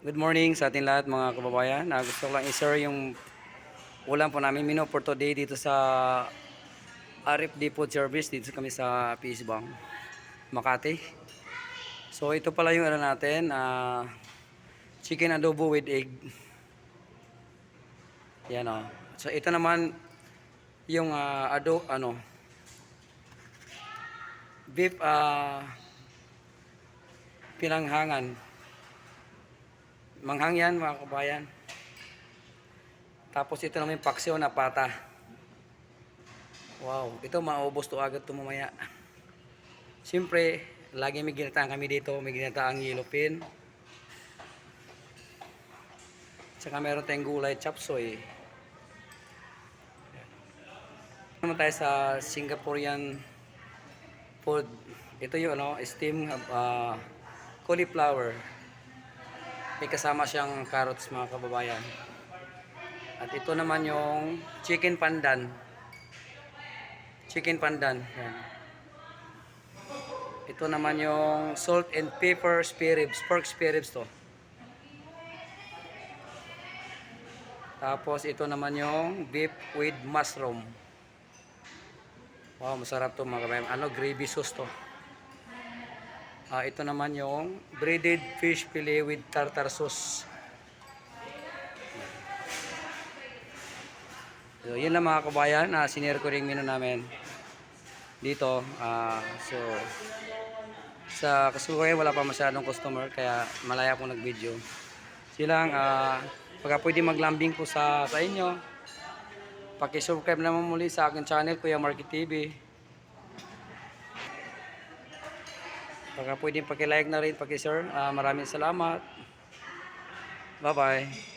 Good morning sa ating lahat mga kababayan. Gusto ko lang i-share yung ulam po namin menu for today dito sa RFD Food Service dito kami sa PS Bank, Makati. So ito pala yung ano natin, chicken adobo with egg. Yan o. So ito naman yung beef pinanghangan. Manghang yan mga kababayan. Tapos ito naman yung paksiw na pata. Wow, ito maubos to agad to mamaya. Siyempre, lagi may ginataan kami dito, may ginataang yellow pin. Tsaka meron tayong gulay chop suey. Naman tayo sa Singaporean food. Ito yung steam cauliflower. May kasama siyang carrots mga kababayan. At ito naman yung chicken pandan. Chicken pandan. Yan. Ito naman yung salt and pepper spare ribs, pork spare ribs to. Tapos ito naman yung beef with mushroom. Wow, masarap to mga kabayan. Gravy sauce to. Ito naman yung breaded fish fillet with tartar sauce. So, yun lang mga kabayan. Sinare ko rin menu namin dito. So, sa Kasugay wala pa masyadong customer kaya malaya akong nag-video. Silang pagka pwede maglambing po sa inyo, paki-subscribe naman muli sa akin channel Kuya Marky TV. Pagka pwede paki-like na rin, paki-share. Maraming salamat. Bye bye.